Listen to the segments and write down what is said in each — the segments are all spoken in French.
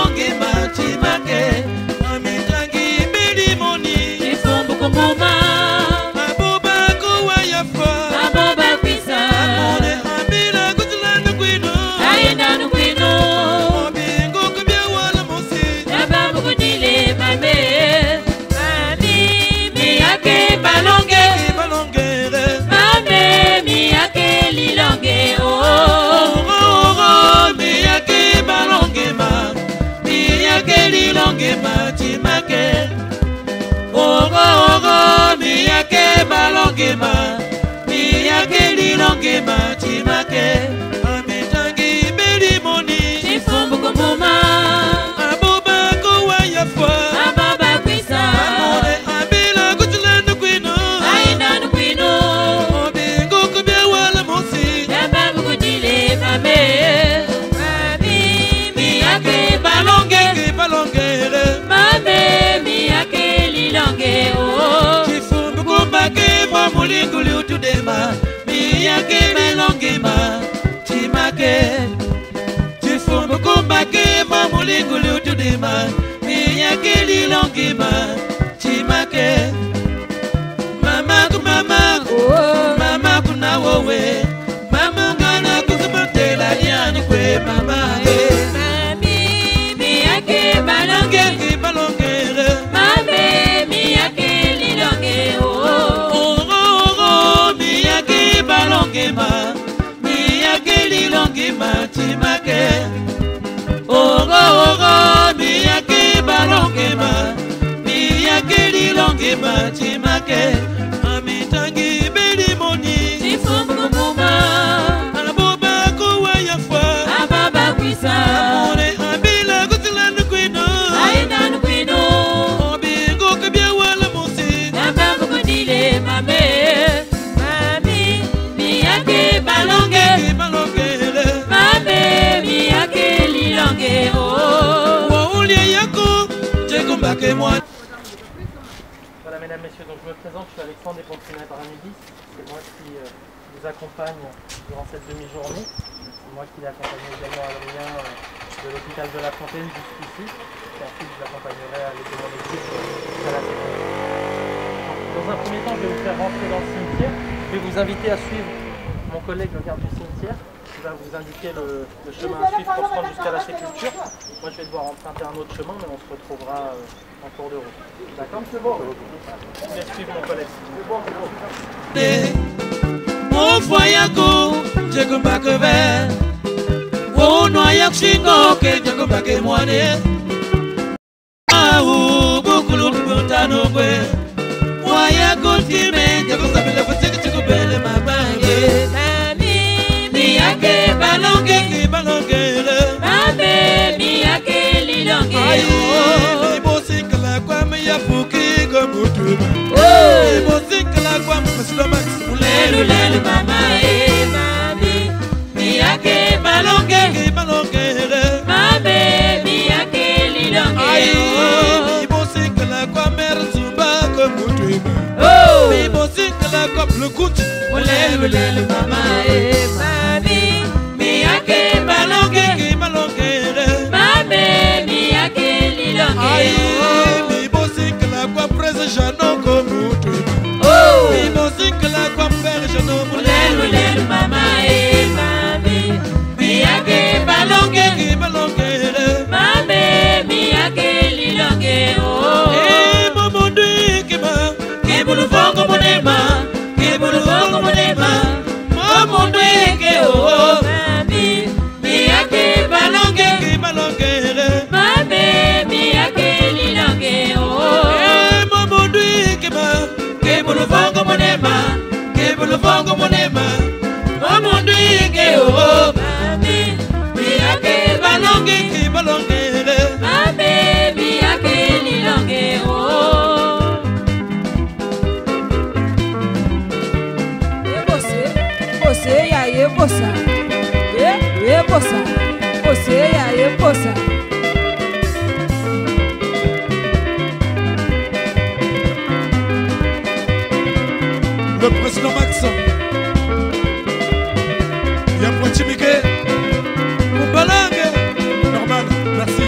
balonge matimake amitangi bilimoni Chifumbu kumuma aboba kuwa yafa Aboba kwisa amone ambila kutulana kwino Ayenda nukwino obingo kubya wala mosi Yababu kudile mame Mami miyake balonge balongere Mame miyake lilonge oh miyake balonge ma miyake lilonge matimake miyake balonge ma miyake lilonge matimake amitangi bilimoni Chifumbu kumuma aboba kuwa yafa Aboba kwisa amone ambila kutulana kwino Ayenda nukwino obingo kubya wala mosi Yababu kudile mame Mami miyake balonge balongere Mame miyake lilonge oh chifumbu kumbake mwa mulinguli utudema miyake balonge ma chimake chifumbu kumbake mwa mulinguli utudema miyake lilonge ma chimake mama kuna wowe mama ngana kuzubotela liani kwe mama Mami miyake balonge balongere Mame miyake lilonge oh miyake balonge ma miyake lilonge ma chimake miyake balonge ma miyake lilonge ma chimake amitangi bilimoni Chifumbu kumuma aboba kuwa yafa Aboba kwisa amone ambila kutulana kwino Ayenda nukwino obingo kubya wala mosi Yababu kudile mame Mami miyake balonge balongere Mame miyake lilonge oh Voilà mesdames, messieurs, donc je me présente, je suis Alexandre des Pompines Baranidis. C'est moi qui vous accompagne durant cette demi-journée. C'est moi qui l'ai accompagné également Adrien de l'hôpital de la Fontaine jusqu'ici. Et ensuite je l'accompagnerai à l'aider mon équipe à la sécurité. Dans un premier temps, je vais vous faire rentrer dans le cimetière. Je vais vous inviter à suivre mon collègue le garde du cimetière qui va vous indiquer le chemin à suivre pour se rendre jusqu'à la sépulture. Moi je vais devoir emprunter un autre chemin, mais on se retrouvera en cours de route. D'accord? C'est bon. Je vais suivre mon collègue. C'est bon, c'est bon. Mon foyako, je kumbake ver. Wo noyak shingo ke je kumbake mwane. Au bukulu tano kwe. Wayako time je kusabile futiki chikubele mabange. Mami miyake balonge Balongere. Mame miyake lilonge Ayo, oh ibosikala kwa miyafuki gomutuba. Oh Ibosikala kwa msitoma. Lelu lelu mama Mami miyake balonge Balongere. Mame miyake lilonge Ayo, oh ibosikala kwa merzuba gomutuba. Oh Ibosikala kwa blukuti. Lelu lelu mama Mami miyake balonge Balongere. Mame miyake lilonge Ayo, oh ibosikala kwa prese jano gomutuba. Oh Ibosikala kwa pere jano Lelu lelu mama Mami miyake balonge Balongere. Mame miyake lilonge oh Mamundi kima. Kibulu fongo monema Kibulu fongo monema Mamundi ke oh Mami miyake balonge Balongere. Mame miyake lilonge oh Mamundi kima. Kibulu fongo monema Kibulu fongo monema Mamundi ke oh Mami miyake balonge Balongere. Mame miyake lilonge oh Você e aí, moça. Moça. Você e aí, moça. Le président Max. Y'a Poitiers Mickey. Mon balangue. Normal, merci.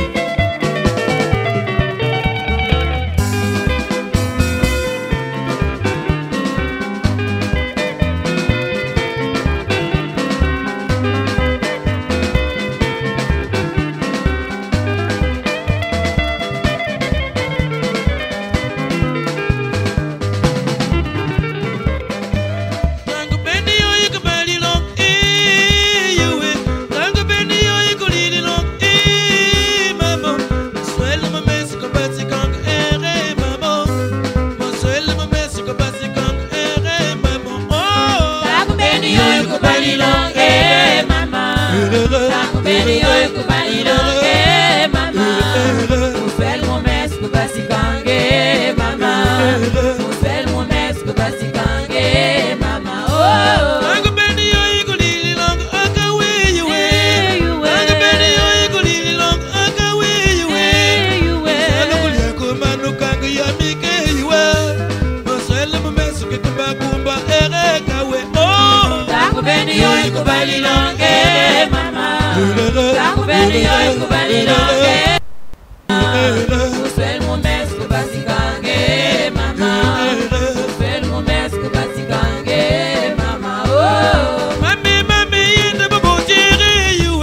basikange mama oh Uncle Benny yo igulili long akawe you Uncle Benny yo igulili long akawe you Alukulia kumanu kanga ya mike you Maswele mumesu kikumba kumba erekawe oh Uncle Benny yo igulili long mama Uncle Benny yo igulili long Uswel mumesu basikange mama Uswel mumesu basikange mama oh Mami yende babojere you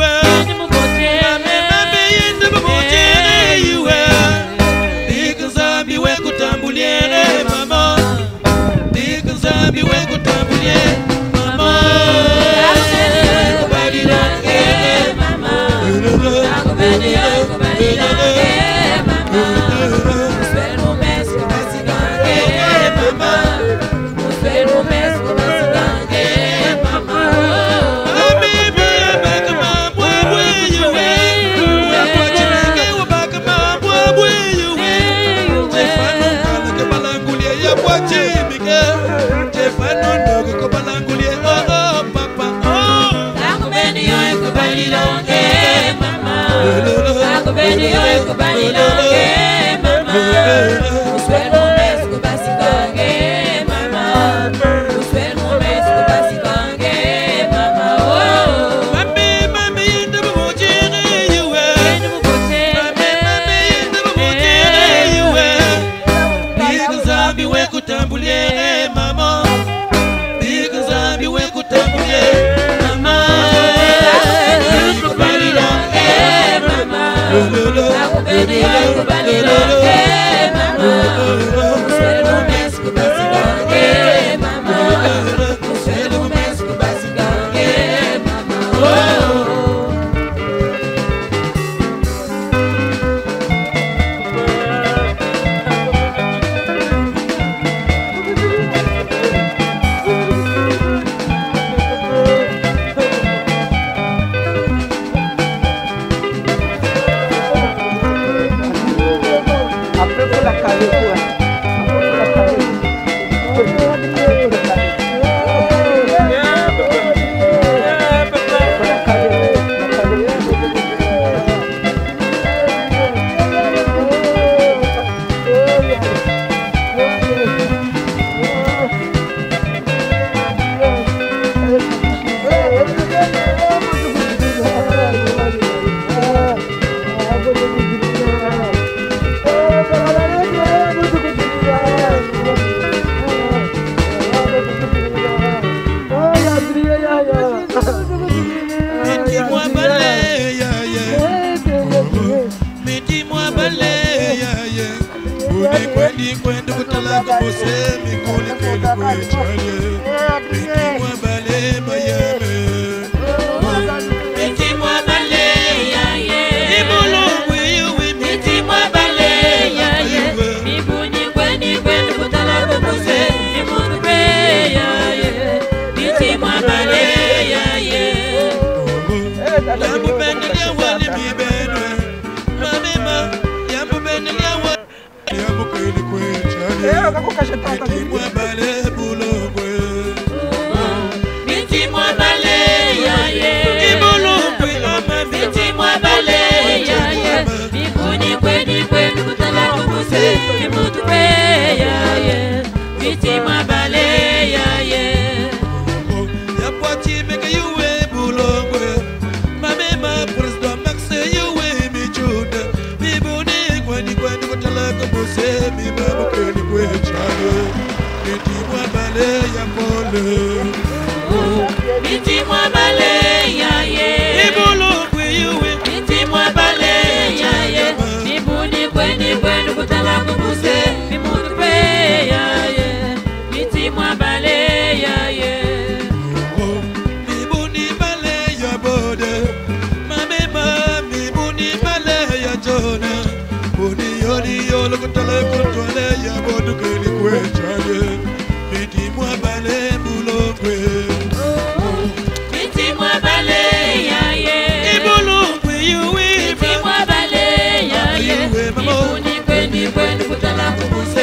Mami yende babojere you Dikazambi we kutambuliere mama Dikazambi we kutambuliere mama Kubali longe mama Kubali longe mama Uswel mumesu basikange mama Uswel mumesu basikange mama Mami baka mabwe you Wakwachimenge wabaka mabwe you Stefano kana ke balangulie ya kwachimike Stefano ndogo ko balangulie oh papa oh Kubali yo kubali longe mama Kubali yo kubali longe mama Uswel mumesu basikange mama Uswel mumesu basikange mama oh Mami yende babojere you Mami yende babojere you Dikazambi we kutambuliere mama Dikazambi we kutambuliere mama Kubali longe mama Kubali yo kubali longe mama Uswel mumesu basikange mama Uswel mumesu basikange mama oh Après pour la caler quoi. Après pour la caler. Mettez-moi balai, mettez-moi balai, Kwendi kutalaka bose mikoli keli kwechaye. Mettez-moi balai, mayame. Mettez-moi balai, Ibolo wewe, mettez-moi balai, Mibuni kwendi kutala kubuse, Imundu kwe, mettez-moi balai, Yambu bendelia wali mi benwe, mamema. Yambu bendelia wali, yambu keli kwechaye. Mettez-moi balai, bulogwe. mettez-moi balai, Ibolo wewe, mami. mettez-moi balai, Mibuni kwendi kutala kubuse, Imundu kwe, mettez-moi balai, Ya poati meke yuwe bulongwe. Mamema president Maxe yuwe michuda. Mibuni kwani kutalaka bose mi babu keli kwechaye. Mettez-moi balai ya pole. mettez-moi balai, Ibolo wewe, mettez-moi balai, Mibuni kwendi kutala kubuse, Imundu kwe, mettez-moi balai, mibuni balai ya bode. Mamema mibuni balai ya jona. Buni yoni yolo kutalaka twale ya bodu keli kwechaye. Mettez-moi balai bulongwe. mettez-moi balai, Ibolo wewe, mettez-moi balai, Mibuni kwendi kutala kubuse,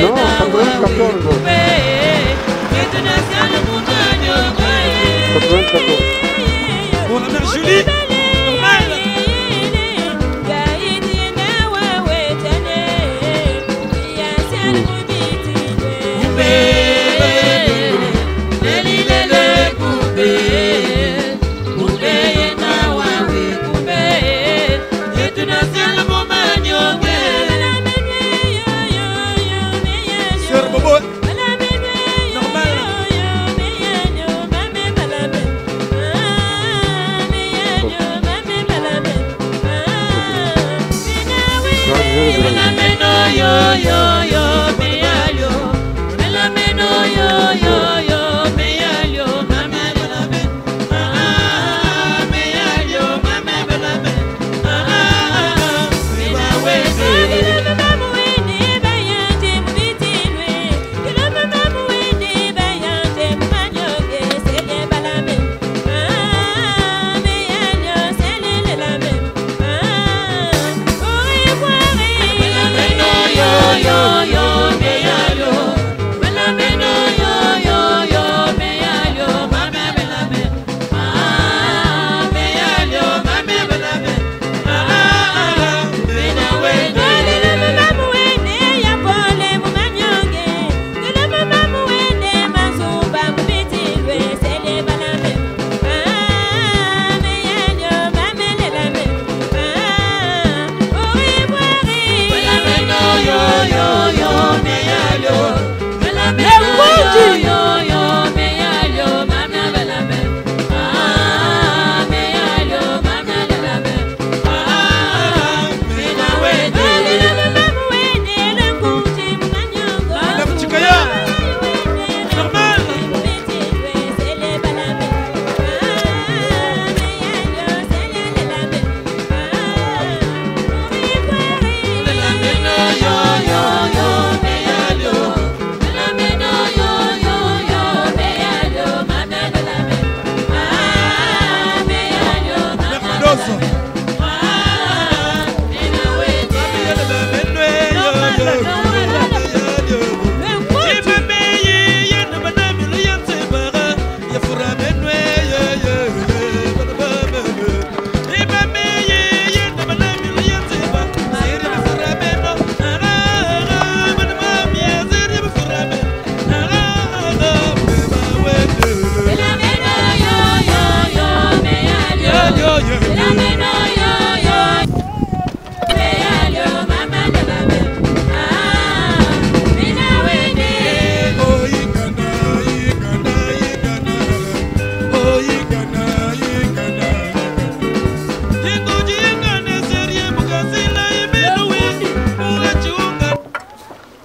Non, 94. 94. Pour la mère Julie, normal. Sœur Bobo, normal.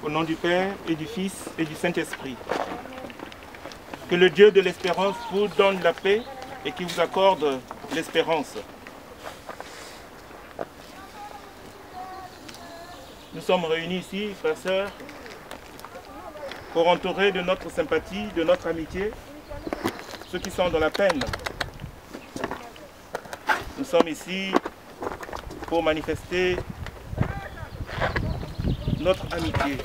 Au nom du Père et du Fils et du Saint-Esprit. Que le Dieu de l'espérance vous donne la paix et qu'il vous accorde l'espérance. Nous sommes réunis ici, frères et sœurs, pour entourer de notre sympathie, de notre amitié, ceux qui sont dans la peine. Nous sommes ici pour manifester notre amitié,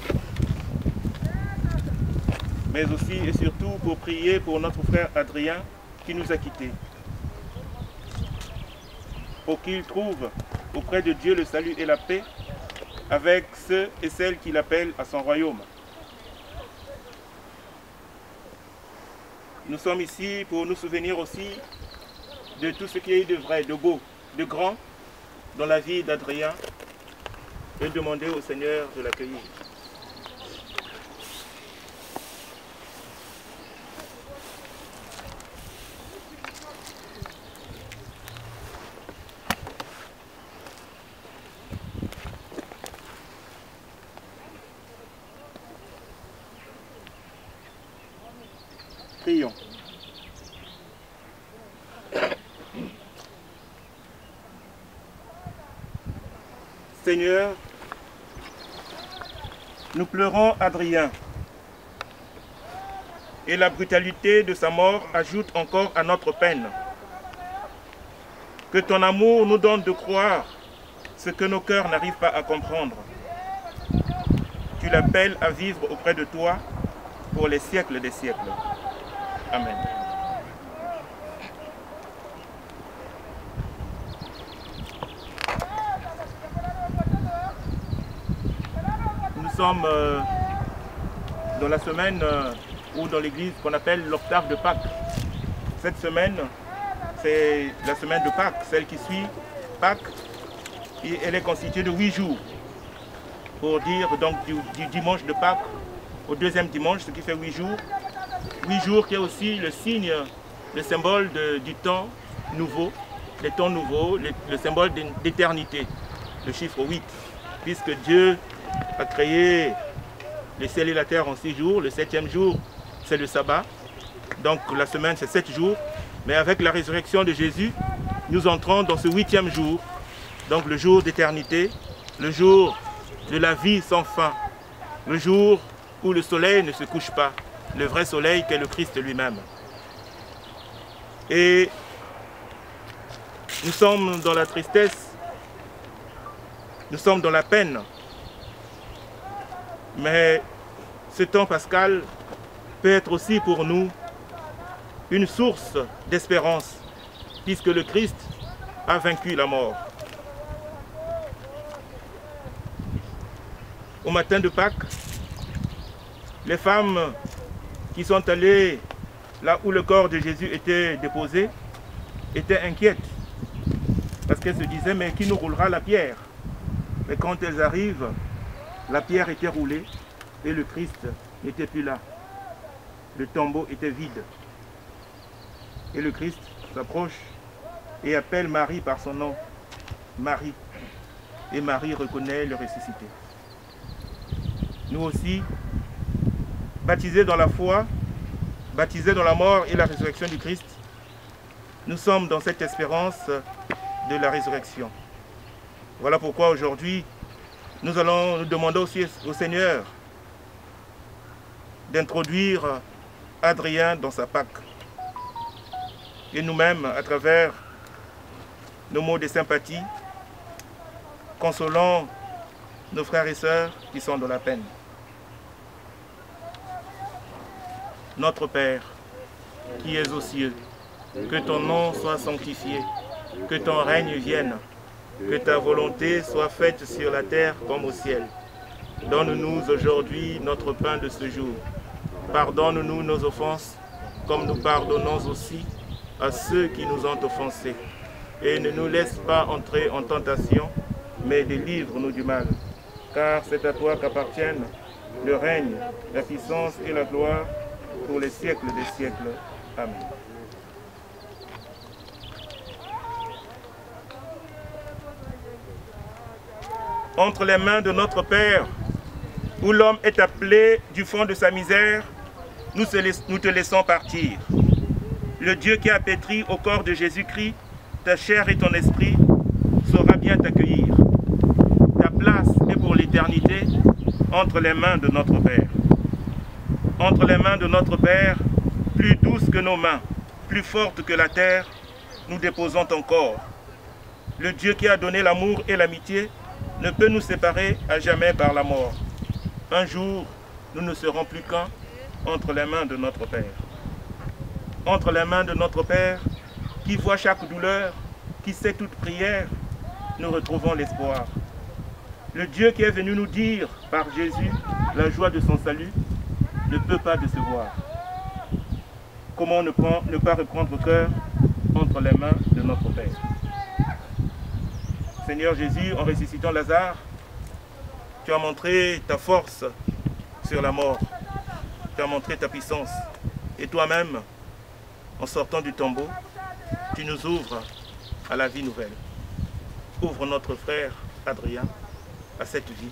mais aussi et surtout pour prier pour notre frère Adrien qui nous a quittés, pour qu'il trouve auprès de Dieu le salut et la paix avec ceux et celles qu'il appelle à son royaume. Nous sommes ici pour nous souvenir aussi de tout ce qui est de vrai, de beau, de grand dans la vie d'Adrien et demander au Seigneur de l'accueillir. Prions. Seigneur, nous pleurons Adrien et la brutalité de sa mort ajoute encore à notre peine. Que ton amour nous donne de croire ce que nos cœurs n'arrivent pas à comprendre. tu l'appelles à vivre auprès de toi pour les siècles des siècles. Amen. Nous sommes dans la semaine ou dans l'église qu'on appelle l'octave de Pâques. Cette semaine, c'est la semaine de Pâques, celle qui suit Pâques. Et elle est constituée de 8 jours. Pour dire donc du dimanche de Pâques au deuxième dimanche, ce qui fait 8 jours. 8 jours qui est aussi le signe, le symbole du temps nouveau, les temps nouveaux, le symbole d'éternité, le chiffre 8. Puisque Dieu a créé le ciel et la terre en 6 jours, le 7e jour c'est le sabbat. Donc la semaine c'est 7 jours. Mais avec la résurrection de Jésus, nous entrons dans ce 8e jour. Donc le jour d'éternité, le jour de la vie sans fin, le jour où le soleil ne se couche pas, le vrai soleil qu'est le Christ lui-même. Et nous sommes dans la tristesse, nous sommes dans la peine, mais ce temps pascal peut être aussi pour nous une source d'espérance, puisque le Christ a vaincu la mort. Au matin de Pâques, les femmes qui sont allées là où le corps de Jésus était déposé étaient inquiètes parce qu'elles se disaient mais qui nous roulera la pierre? Mais quand elles arrivent, la pierre était roulée et le Christ n'était plus là. Le tombeau était vide. Et le Christ s'approche et appelle Marie par son nom, Marie. Et Marie reconnaît le ressuscité. Nous aussi, baptisés dans la foi, baptisés dans la mort et la résurrection du Christ, nous sommes dans cette espérance de la résurrection. Voilà pourquoi aujourd'hui, nous allons nous demander aussi au Seigneur d'introduire Adrien dans sa Pâque. Et nous-mêmes, à travers nos mots de sympathie, consolons nos frères et sœurs qui sont dans la peine. Notre Père, qui es aux cieux, que ton nom soit sanctifié, que ton règne vienne, que ta volonté soit faite sur la terre comme au ciel. Donne-nous aujourd'hui notre pain de ce jour. Pardonne-nous nos offenses, comme nous pardonnons aussi à ceux qui nous ont offensés. Et ne nous laisse pas entrer en tentation, mais délivre-nous du mal. Car c'est à toi qu'appartiennent le règne, la puissance et la gloire pour les siècles des siècles. Amen. Entre les mains de notre Père, où l'homme est appelé du fond de sa misère, nous te laissons partir. Le Dieu qui a pétri au corps de Jésus-Christ, ta chair et ton esprit, saura bien t'accueillir. Ta place est pour l'éternité entre les mains de notre Père. Entre les mains de notre Père, plus douce que nos mains, plus forte que la terre, nous déposons ton corps. Le Dieu qui a donné l'amour et l'amitié ne peut nous séparer à jamais par la mort. Un jour, nous ne serons plus qu'un entre les mains de notre Père. Entre les mains de notre Père, qui voit chaque douleur, qui sait toute prière, nous retrouvons l'espoir. Le Dieu qui est venu nous dire par Jésus la joie de son salut ne peut pas décevoir. Comment ne pas reprendre cœur entre les mains de notre Père? Seigneur Jésus, en ressuscitant Lazare, tu as montré ta force sur la mort. Tu as montré ta puissance. Et toi-même, en sortant du tombeau, tu nous ouvres à la vie nouvelle. Ouvre notre frère Adrien à cette vie.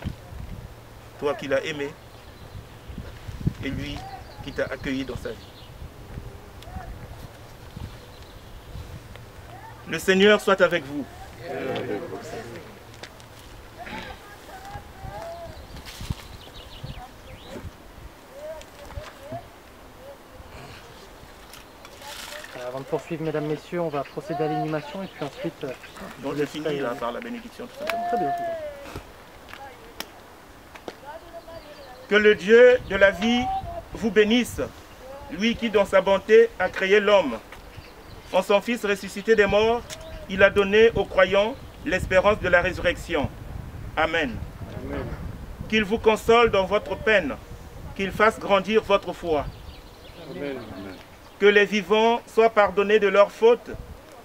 Toi qui l'as aimé et lui qui t'a accueilli dans sa vie. Le Seigneur soit avec vous. Avant de poursuivre, mesdames, messieurs, on va procéder à l'inhumation et puis ensuite... Donc je finis là par la bénédiction tout simplement. Très bien. Que le Dieu de la vie vous bénisse, lui qui dans sa bonté a créé l'homme. En son Fils ressuscité des morts, il a donné aux croyants l'espérance de la résurrection. Amen. Amen. Qu'il vous console dans votre peine, qu'il fasse grandir votre foi. Amen. Que les vivants soient pardonnés de leurs fautes,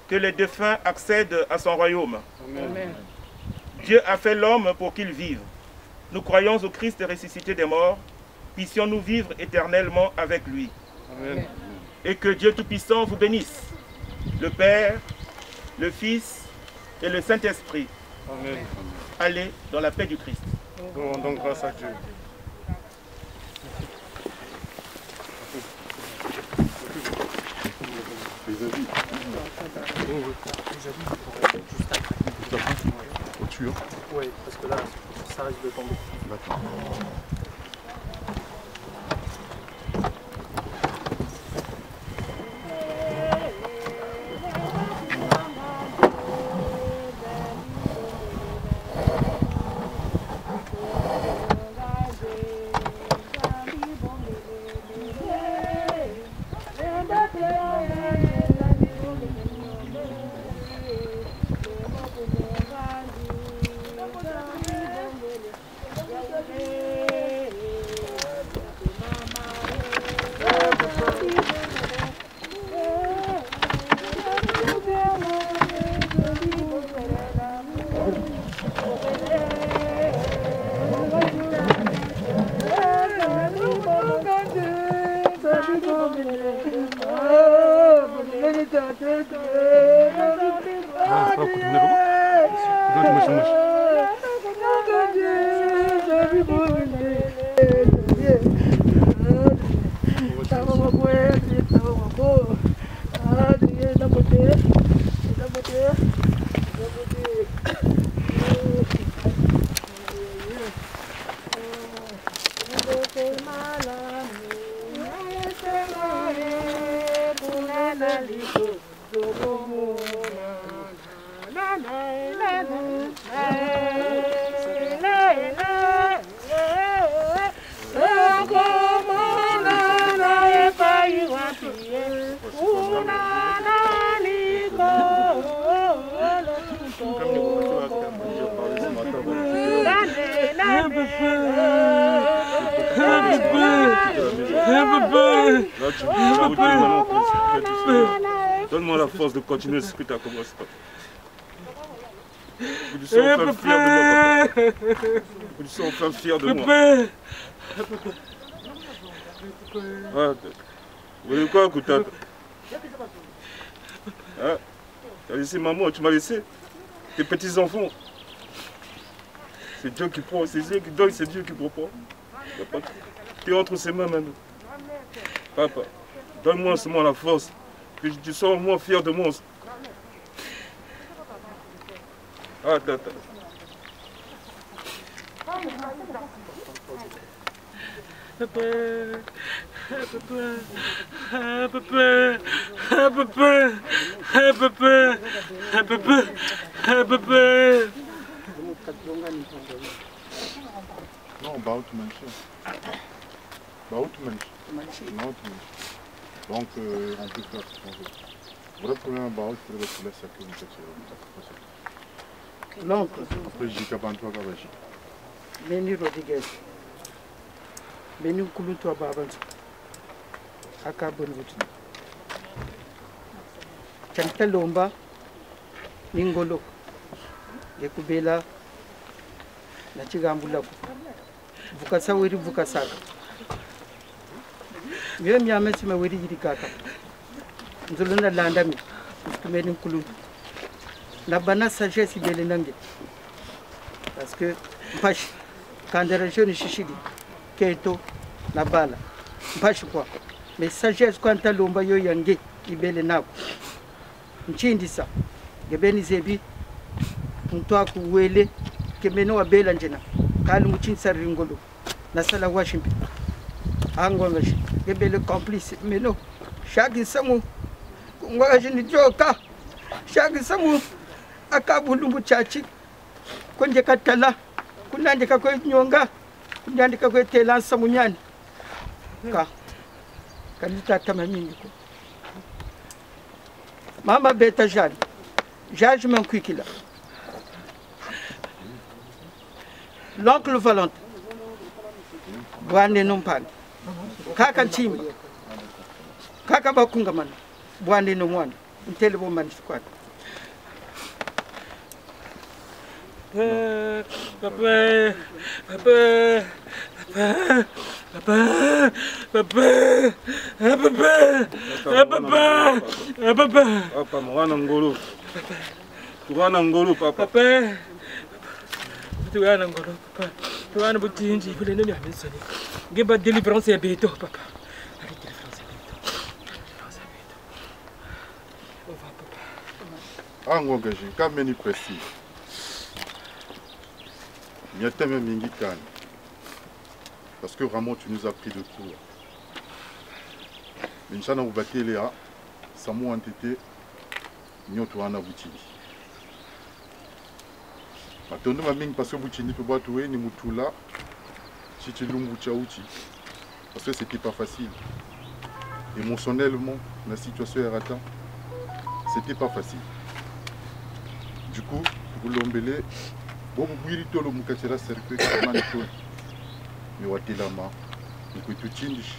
que les défunts accèdent à son royaume. Amen. Dieu a fait l'homme pour qu'il vive. Nous croyons au Christ ressuscité des morts, puissions-nous vivre éternellement avec lui. Amen. Et que Dieu Tout-Puissant vous bénisse, le Père, le Fils et le Saint-Esprit. Amen. Allez dans la paix du Christ. Nous rendons grâce à Dieu. Oui, parce que là, ça risque de tomber. D'accord. Donne-moi la force de continuer ce que tu as commencé. Que tu sois enfin fier de moi, papa. Que tu sois enfin fier de moi. Ah, vous voulez quoi, Koutata? Ah, tu as laissé maman, tu m'as laissé tes petits-enfants. C'est Dieu qui prend, c'est Dieu qui donne, c'est Dieu qui prend. Tu es entre ses mains maintenant. Papa, donne-moi seulement la force, que tu sois au moins fier de moi. Ah, tata. Non, Baout Manche. Baout Manche. Donc, on peut faire ce qu'on veut. Le vrai problème à Baout, c'est que tu laisses ça que vous faites. L'oncle, Après, j'ai qu'à bantu à Gabaji. Benny Rodriguez. Benny Kulutu Ababanza. Akabon Wutu. Chantalomba, Ningolo. Yakubela, Nachigambulaku. Vukasa wiri Vukasaka. Miyo miyamesi mawiri yirikaka. Nzuluna landami. Meni Kulutu. Nabana sagesse bele nange. Parce que mpashi kandara jeune shishidi keto na bala mpashi kwa mais sagesse kwanta lomba yo yange ibele nako nchindisa gebeni zebi mtwa kuwele kemeno wabela njena kali muchinsa ringolo na sala washimpi ango ngashi gebele complice meno shaki samu ngwaje ni joka shaki samu akabulumbu chachi konje katala kunanje kakwe nyonga kunyandika kwetela nsamunyani ka kanitata mamingi ko mama beta jani jaji mankwikila l'oncle Valentin bwane nompani kaka nchimba kaka bakunga mana bwane no mwana ntele bo mani sikwata Papa, mwana ngolo. Mwana ngolo, papa. Tuana ngolo, papa. Tuana butinji, vule nini amisoni. Ngeba délivrance ya beto, papa. Allez, délivrance ya beto. Délivrance ya beto. On va, papa. Ango engagé, comme ni précis. Il y a tellement mingi kan. Parce que vraiment tu nous as pris de court. Mais Inch'Allah vous battez les a, Samu entité, nyoto wana butini. Matondo maming parce que butini peut boire tout ni mutula, chichilungu chauchi. Parce que c'était pas facile. Émotionnellement, la situation est ratée. C'était pas facile. Du coup, pour l'ombele, bon buirito lo mukachera cercle kamani to. Mais watelama, nkuitu chindishi.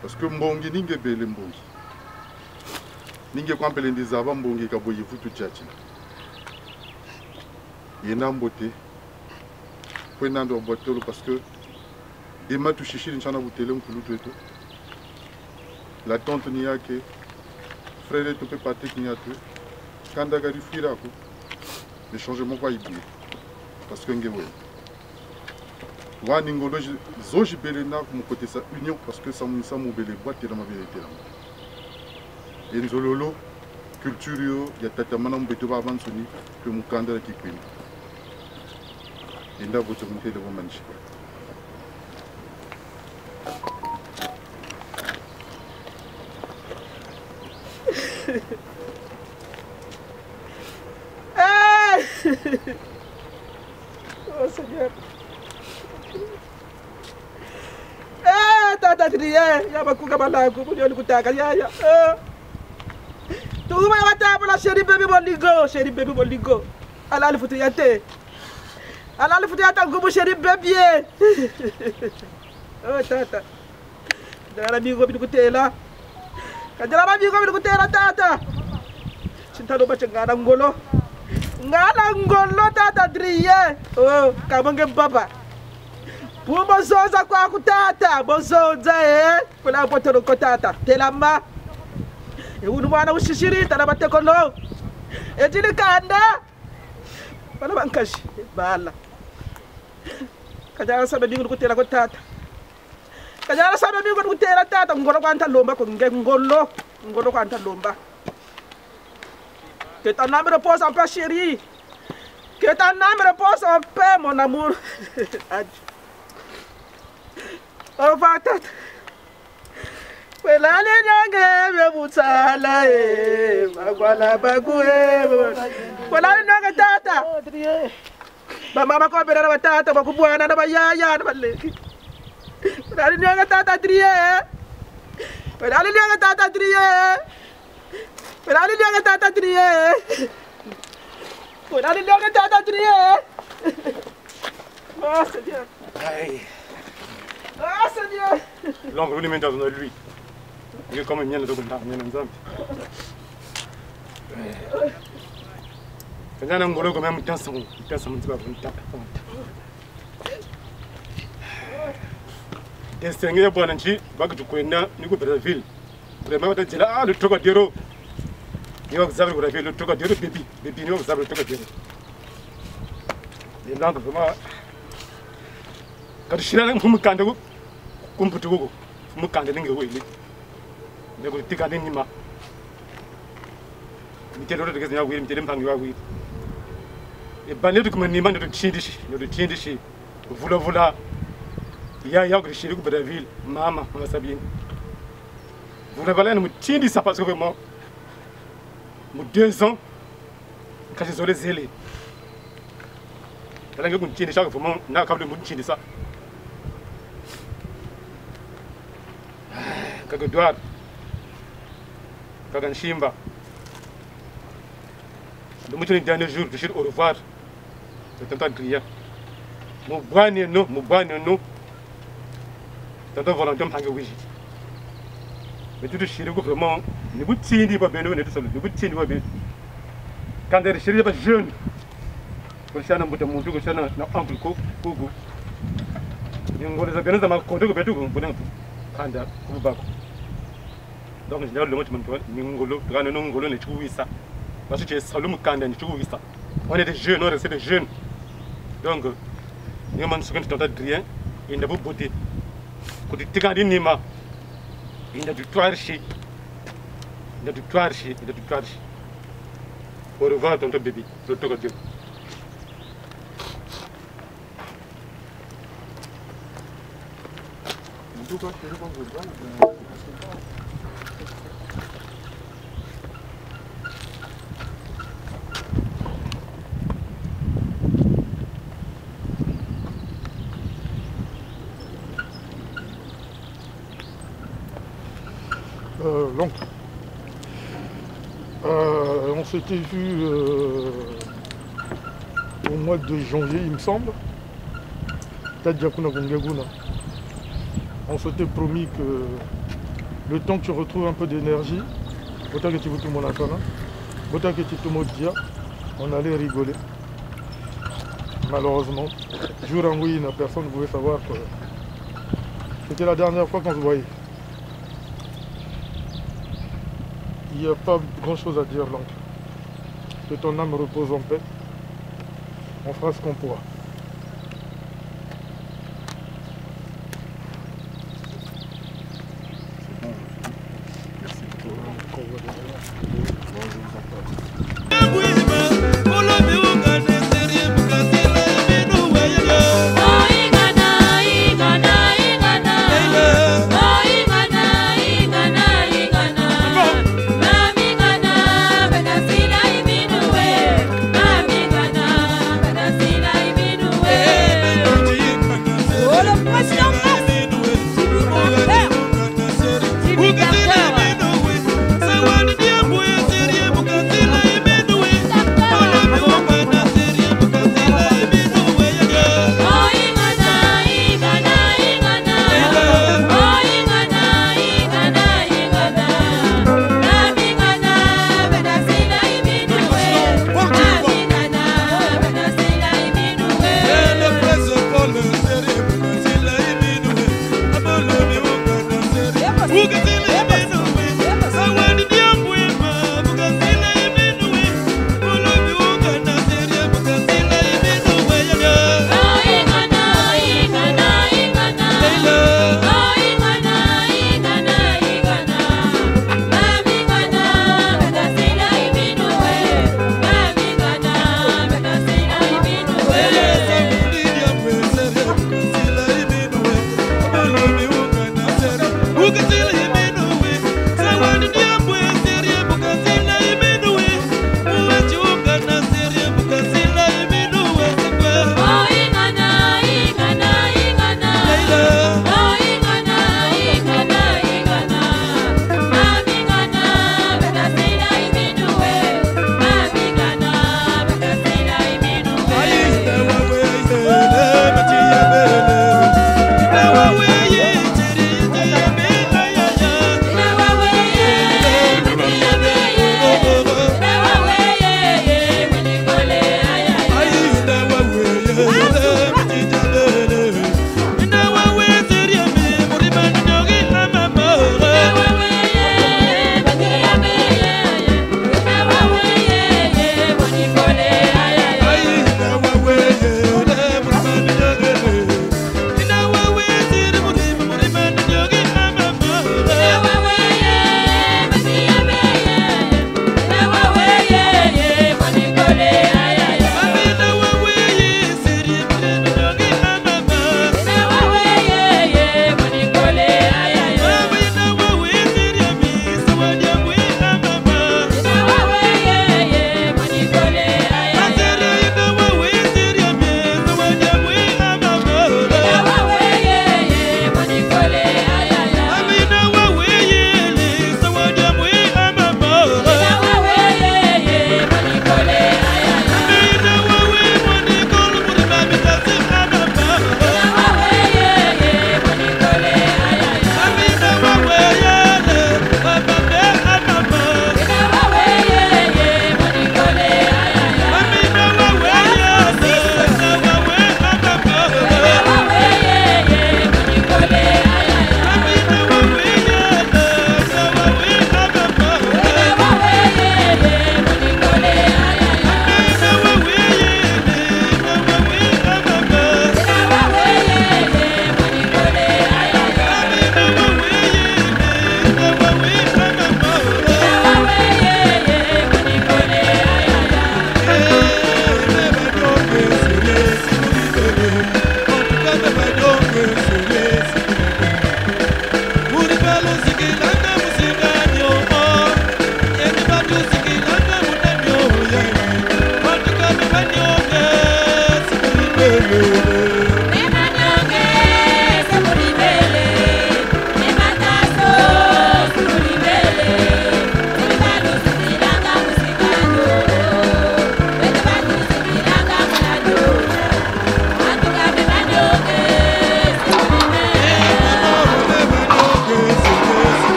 Parce que mbongi ninge bele mbongi. Ninge kwampele ndizaba mbongi kaboyi futu chachi. Yena mbote. Kwena ndo botolo parce que dema tu chichi nchana butele nkulutu eto. La tante ni yake. Frère to pe pate kinyatu. Kanda gari fuira ko. Le changement va y bouger. Parce que ngewe. Wani ngolo zoji belena comme côté sa union parce que ça mou bele boîte dans ma vérité là. Enzololo culture yo ya tata mana mbeto ba avansoni que mukanda ki kwini. Inda boto mute de romanchi. Oh Seigneur. Tata triye ya bakuka balaku kunyoni kutaka yaya. Tuuma ya tabla sheri baby boligo. Alali futu yate. Alali futu yata ngubu sheri baby. Oh tata. Dara bigo bidukutela. Kajara bigo bidukutela tata. Sintalo bachangana ngolo. Ngala ngolo tata triye. Oh kabonge baba. Bozoza kwa kutata, bozoza kuna potoro kotata. Telama. Unu bwana ushishirita na batekono. Ejili kanda. Bana bankashi bala. Kajara sabe bingu kutela kotata. Kajara sabe bingu kutela tata ngolo kwanta lomba ko ngolo. Ngolo kwanta lomba. Que ton âme repose en paix chérie. Que ton âme repose en paix mon amour. Adieu. Oh fatat. Wela le nyange be butsala magwala bagwe. Wela le nyange tata. Mama ba ko bera na tata ba kubwana na bayaya na baleki. Wela le nyange tata triye. Wela le nyange tata triye. Wela le nyange tata triye. Wela le nyange tata triye. Oh Seigneur. Aïe. Ah Seigneur! L'oncle voulait mettre dans lui. Il est comme un mien de Dogonda, mien de Zambi. C'est un angolo quand même, il son petit peu de tape. Distingué pour un chi, bague du Quena, Nico Brazil. Vraiment, tu dis là, le Trocadero. Il observe le Trocadero, Bibi, il observe le Trocadero. Il est là, vraiment. Quand je suis là, je me cande. Kumputugo, mukande ninge wili. Nego tika nini ma. Mitero de gaznya wili, mitero mpangi wa wili. E banetu kuma nima ndo tchindishi. Vula. Ya grishiri ku Brazil, mama Sabine. Vula valena mutindi ça parce que vraiment. Mu 2 ans quand j'ai zolé zélé. Là nge kunchindi chaque fois na kabule mutindi ça. Kagadouar, Kaganshimba. Le dernier jour, je suis au revoir. C'est un temps de prière. Moubani no, Tantôt volontaire, Hangawiji. Mais tout le chien, vraiment, ne vous tiens pas bien, ne vous tiens pas bien. Quand les chien pas jeune, quand ça n'a pas de montre, quand ça n'a pas de coco. Donc, les abonnés de ma compte, que tu peux prendre un bac. Donc, je le montre, Ningolo, Granongolo, et tout ça. Parce que c'est Salom Kandan, tout ça. On est des jeunes, on est des jeunes. Donc, nous avons ce qu'on entend rien, il n'a pas beauté. Quand tu te Nima, il y a du toirchi. Il y a du toirchi, il y a du toirchi. Au revoir, tonton bébé, le tour de Dieu. Donc, on s'était vu au mois de janvier, il me semble. On s'était promis que le temps que tu retrouves un peu d'énergie, autant que tu veux tout mon enfant, autant que tu te modia, on allait rigoler. Malheureusement, jour en oui, personne ne pouvait savoir que c'était la dernière fois qu'on se voyait. Il n'y a pas grand chose à dire, l'oncle. Que ton âme repose en paix. On fera ce qu'on pourra. Merci beaucoup. Love.